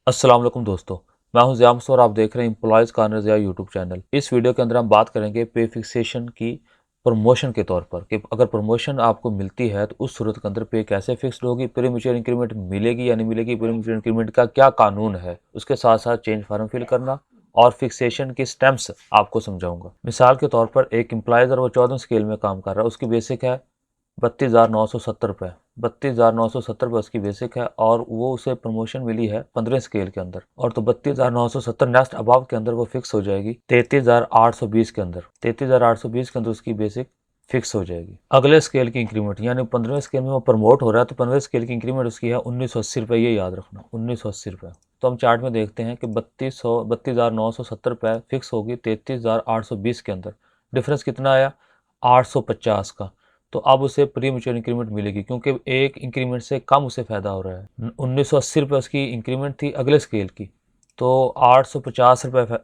अस्सलाम वालेकुम दोस्तों, मैं हूं ज़िया मसूद और आप देख रहे हैं employees corner Zia YouTube channel. इस वीडियो के अंदर हम बात करेंगे पे फिक्सेशन की प्रमोशन के तौर पर कि अगर प्रमोशन आपको मिलती है तो उस सूरत के अंदर पे कैसे फिक्स्ड होगी, प्रीमैच्योर इंक्रीमेंट मिलेगी या नहीं मिलेगी, प्रीमैच्योर इंक्रीमेंट का क्या कानून है, उसके साथ साथ चेंज फार्म फिल करना और फिक्सेशन की स्टेम्स आपको समझाऊंगा। मिसाल के तौर पर एक एम्प्लॉयज़ और वो 14 स्केल में काम कर रहा है, उसकी बेसिक है 32,970 रुपये। 32,970 रुपये उसकी बेसिक है और वो उसे प्रमोशन मिली है 15 स्केल के अंदर, और तो 32,970 नेक्स्ट अबाव के अंदर वो फिक्स हो जाएगी 33,820 के अंदर। 33,820 के अंदर उसकी बेसिक फिक्स हो जाएगी। अगले स्केल की इंक्रीमेंट यानी 15वें स्केल में वो प्रमोट हो रहा है तो 15वें स्केल की इंक्रीमेंट उसकी है 1980 रुपये। ये याद रखना, 1980 रुपये। तो हम चार्ट में देखते हैं कि 32,970 रुपये फिक्स होगी 33,820 के अंदर। डिफरेंस कितना आया? 850 का। तो अब उसे प्री मैच्योर इंक्रीमेंट मिलेगी क्योंकि एक इंक्रीमेंट से कम उसे फ़ायदा हो रहा है। 1980 रुपये उसकी इंक्रीमेंट थी अगले स्केल की, तो 850 रुपये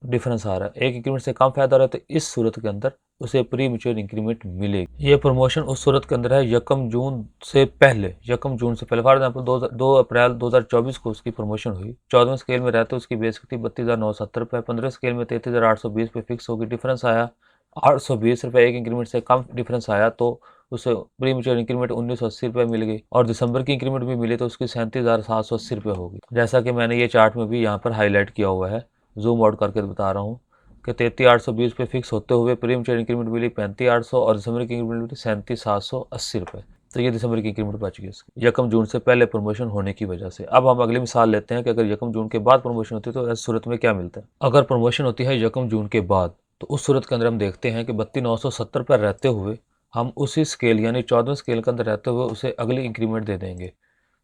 डिफरेंस आ रहा है। एक इंक्रीमेंट से कम फ़ायदा हो रहा है तो इस सूरत के अंदर उसे प्री मैच्योर इंक्रीमेंट मिलेगी। ये प्रमोशन उस सूरत के अंदर है यकम जून से पहले। यकम जून से पहले फॉर एग्जाम्पल 2 अप्रैल 2024 को उसकी प्रमोशन हुई। 14वें स्केल में रहते उसकी बेसिक थी 32,970 रुपये। 15वें स्केल में 33,820 पे फिक्स होगी। डिफरेंस आया 820 रुपये। एक इंक्रीमेंट से कम डिफरेंस आया तो उसे प्री मैच्योर इंक्रीमेंट 1980 रुपये मिल गई, और दिसंबर की इंक्रीमेंट भी मिली तो उसकी 37,780 रुपये होगी। जैसा कि मैंने ये चार्ट में भी यहाँ पर हाईलाइट किया हुआ है, जूम आउट करके बता रहा हूँ कि 33,820 पे फिक्स होते हुए प्री मैच्योर इंक्रीमेंट मिली 35,800 और दिसंबर की इंक्रीमेंट मिली 37,780 रुपये। तो ये दिसंबर की इंक्रीमेंट बच गई इसकी यकम जून से पहले प्रमोशन होने की वजह से। अब हम अगली मिसाल लेते हैं कि अगर यकम जून के बाद प्रमोशन होती है तो ऐसी सूरत में क्या मिलता है। अगर प्रमोशन होती है यकम जून के बाद तो उस सूरत के अंदर हम देखते हैं कि 32,970 पर रहते हुए हम उसी स्केल यानी 14वें स्केल के अंदर रहते हुए उसे अगली इंक्रीमेंट दे देंगे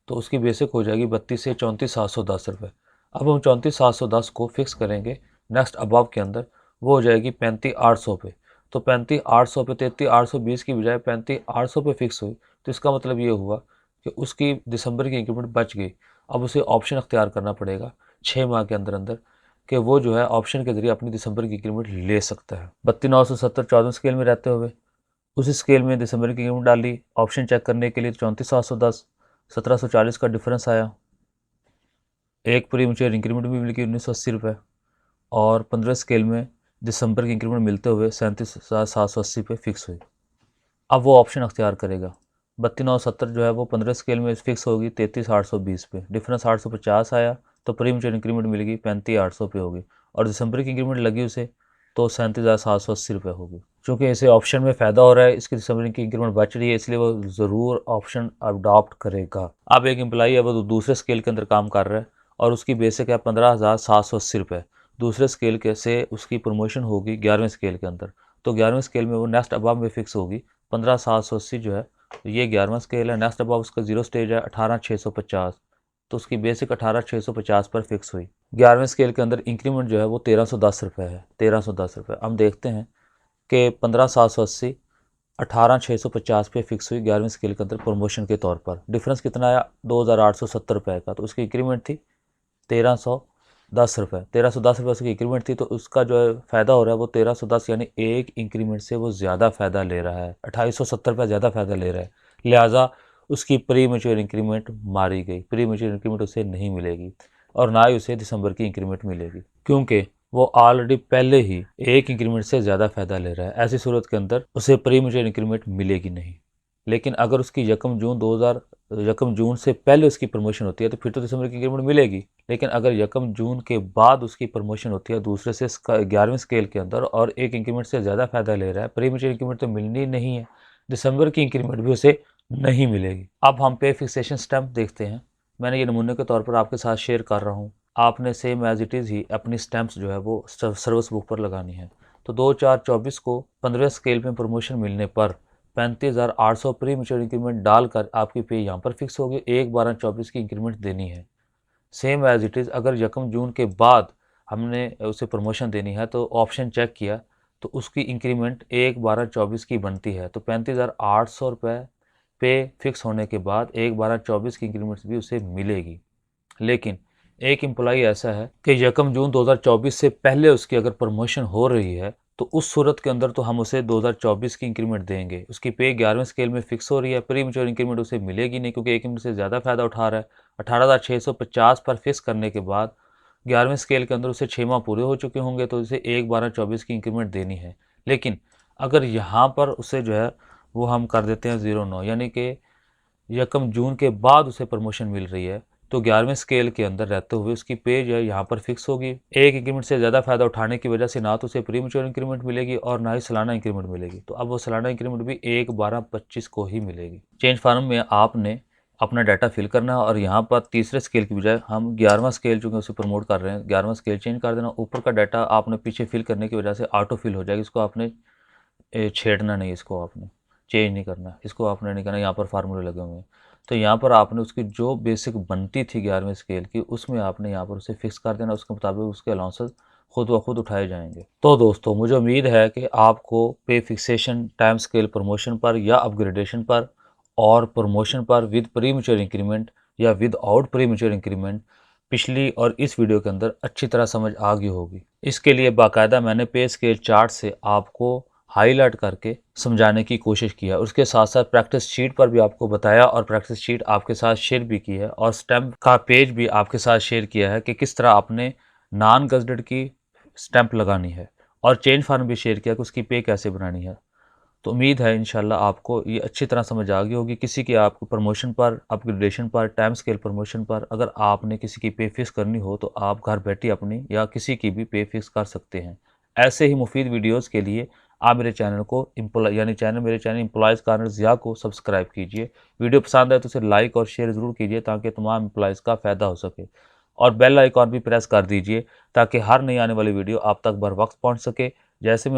तो उसकी बेसिक हो जाएगी 32 से 34,710 रुपये। अब हम 34,710 को फिक्स करेंगे नेक्स्ट अबाव के अंदर, वो हो जाएगी 35,800 पे। तो 35,800 पे 33,820 की बजाय 35,800 पे फिक्स हुई तो इसका मतलब ये हुआ कि उसकी दिसंबर की इंक्रीमेंट बच गई। अब उसे ऑप्शन अख्तियार करना पड़ेगा 6 माह के अंदर अंदर कि वो जो है ऑप्शन के जरिए अपनी दिसंबर की इंक्रीमेंट ले सकता है। 32,970 14 स्केल में रहते हुए उसी स्केल में दिसंबर की इंक्रीमेंट डाली ऑप्शन चेक करने के लिए 34,710। 1740 का डिफरेंस आया। एक प्री मैच्योर इंक्रीमेंट भी मिल गई 1980 रुपये, और 15 स्केल में दिसंबर की इंक्रीमेंट मिलते हुए 37,780 पे फिक्स हुई। अब वो ऑप्शन अख्तियार करेगा। 32,970 जो है वो 15 स्केल में फिक्स होगी 33,820 पे। डिफरेंस 850 आया तो प्री मैच्योर इंक्रीमेंट मिल गई 35,800 पे होगी, और दिसंबर की इंक्रीमेंट लगी उसे तो 37,780 रुपये होगी। चूँकि इसे ऑप्शन में फ़ायदा हो रहा है, इसकी दिसंबर की इंक्रीमेंट बच रही है, इसलिए वो ज़रूर ऑप्शन अडॉप्ट करेगा। अब एक एम्प्लॉई है वो दूसरे स्केल के अंदर काम कर रहा है और उसकी बेसिक है 15,780 रुपये। दूसरे स्केल के से उसकी प्रमोशन होगी 11वें स्केल के अंदर, तो 11वें स्केल में वो नेक्स्ट अबाव में फिक्स होगी 15,780 जो है। तो ये 11वां स्केल है, नेक्स्ट अबाव उसका जीरो स्टेज है 18,650, तो उसकी बेसिक 18,650 पर फिक्स हुई। 11वें स्केल के अंदर इंक्रीमेंट जो है वो 1,310 रुपये है। 1,310 रुपये हम देखते हैं कि 15,780 18,650 पे फिक्स हुई 11वें स्केल के अंदर प्रमोशन के तौर पर। डिफरेंस कितना आया 2,870 रुपये का, तो उसकी इंक्रीमेंट थी 1,310 रुपये। 1,310 रुपये उसकी इंक्रीमेंट थी तो उसका जो है फ़ायदा हो रहा है वो 1,310 यानी एक इंक्रीमेंट से वो ज़्यादा फ़ायदा ले रहा है, 2,870 रुपये ज़्यादा फ़ायदा ले रहा है। लिहाजा उसकी प्री मैच्योर इंक्रीमेंट मारी गई। प्री मैच्योर इंक्रीमेंट उसे नहीं मिलेगी और ना ही उसे दिसंबर की इंक्रीमेंट मिलेगी क्योंकि वो ऑलरेडी पहले ही एक इंक्रीमेंट से ज़्यादा फ़ायदा ले रहा है। ऐसी सूरत के अंदर उसे प्री मैच्योर इंक्रीमेंट मिलेगी नहीं। लेकिन अगर उसकी यकम जून से पहले उसकी प्रमोशन होती है तो फिर तो दिसंबर की इंक्रीमेंट मिलेगी। लेकिन अगर यकम जून के बाद उसकी प्रमोशन होती है दूसरे से 11वें स्केल के अंदर और एक इंक्रीमेंट से ज़्यादा फ़ायदा ले रहा है, प्री मैच्योर इंक्रीमेंट तो मिलनी नहीं है, दिसंबर की इंक्रीमेंट भी उसे नहीं मिलेगी। अब हम पे फिक्सेशन स्टैम्प देखते हैं। मैंने ये नमूने के तौर पर आपके साथ शेयर कर रहा हूँ। आपने सेम एज इट इज़ ही अपनी स्टैम्प्स जो है वो सर्विस बुक पर लगानी है। तो 2/4/24 को 15वें स्केल में प्रमोशन मिलने पर 35,800 प्री मैच्योर इंक्रीमेंट डालकर आपकी पे यहाँ पर फिक्स होगी। 1/12/24 की इंक्रीमेंट देनी है सेम एज इट इज़। अगर यकम जून के बाद हमने उसे प्रमोशन देनी है तो ऑप्शन चेक किया तो उसकी इंक्रीमेंट 1/12/24 की बनती है। तो 35,800 रुपये पे फिक्स होने के बाद 1/12/24 की इंक्रीमेंट भी उसे मिलेगी। लेकिन एक एम्प्लॉई ऐसा है कि यकम जून 2024 से पहले उसकी अगर प्रमोशन हो रही है तो उस सूरत के अंदर तो हम उसे 2024 की इंक्रीमेंट देंगे। उसकी पे 11वें स्केल में फिक्स हो रही है, प्री मैच्योर इंक्रीमेंट उसे मिलेगी नहीं क्योंकि 1 यूनिट से ज़्यादा फ़ायदा उठा रहा है। 18,650 पर फिक्स करने के बाद 11वें स्केल के अंदर उसे 6 माह पूरे हो चुके होंगे तो उसे 1/12/24 की इंक्रीमेंट देनी है। लेकिन अगर यहाँ पर उसे जो है वो हम कर देते हैं 0,9, यानी कि 1 जून के बाद उसे प्रमोशन मिल रही है, तो 11वें स्केल के अंदर रहते हुए उसकी पे जो है यहाँ पर फिक्स होगी। एक इंक्रीमेंट से ज़्यादा फ़ायदा उठाने की वजह से ना तो उसे प्री मैच्योर इंक्रीमेंट मिलेगी और ना ही सालाना इंक्रीमेंट मिलेगी। तो अब वो सालाना इंक्रीमेंट भी 1/12/25 को ही मिलेगी। चेंज फार्म में आपने अपना डाटा फिल करना है और यहाँ पर तीसरे स्केल की बजाय हम 11वां स्केल चूँकि उसे प्रमोट कर रहे हैं, 11वां स्केल चेंज कर देना। ऊपर का डाटा आपने पीछे फिल करने की वजह से ऑटो फिल हो जाएगी, इसको आपने छेड़ना नहीं, इसको आपने चेंज नहीं करना, इसको आपने नहीं करना। यहाँ पर फार्मूले लगे हुए हैं तो यहाँ पर आपने उसकी जो बेसिक बनती थी 11वें स्केल की उसमें आपने यहाँ पर उसे फिक्स कर देना, उसके मुताबिक उसके अलाउंसेस खुद ब खुद उठाए जाएंगे। तो दोस्तों मुझे उम्मीद है कि आपको पे फिक्सेशन, टाइम स्केल प्रमोशन पर या अपग्रेडेशन पर और प्रमोशन पर विद प्री मैच्योर इंक्रीमेंट या with out pre mature increment पिछली और इस वीडियो के अंदर अच्छी तरह समझ आ गई होगी। इसके लिए बाकायदा मैंने पे स्केल चार्ट से आपको हाईलाइट करके समझाने की कोशिश किया। उसके साथ साथ प्रैक्टिस शीट पर भी आपको बताया और प्रैक्टिस शीट आपके साथ शेयर भी की है और स्टैम्प का पेज भी आपके साथ शेयर किया है कि किस तरह आपने नॉन गज़टेड की स्टैम्प लगानी है और चेंज फार्म भी शेयर किया कि उसकी पे कैसे बनानी है। तो उम्मीद है इंशाल्लाह आपको ये अच्छी तरह समझ आ गई होगी। किसी की आपको प्रमोशन पर, अपग्रेडेशन पर, टाइम स्केल प्रमोशन पर अगर आपने किसी की पे फिक्स करनी हो तो आप घर बैठे अपनी या किसी की भी पे फिक्स कर सकते हैं। ऐसे ही मुफीद वीडियोस के लिए आप मेरे चैनल को मेरे चैनल एम्प्लॉयज़ कॉर्नर ज़िया को सब्सक्राइब कीजिए। वीडियो पसंद आए तो उसे लाइक और शेयर ज़रूर कीजिए ताकि तमाम एम्प्लॉयज़ का फ़ायदा हो सके और बेल आइकॉन भी प्रेस कर दीजिए ताकि हर नई आने वाली वीडियो आप तक बर वक्त पहुँच सके। जैसे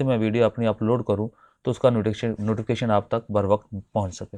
मैं वीडियो अपनी अपलोड करूं तो उसका नोटिफिकेशन आप तक बर वक्त पहुंच सके।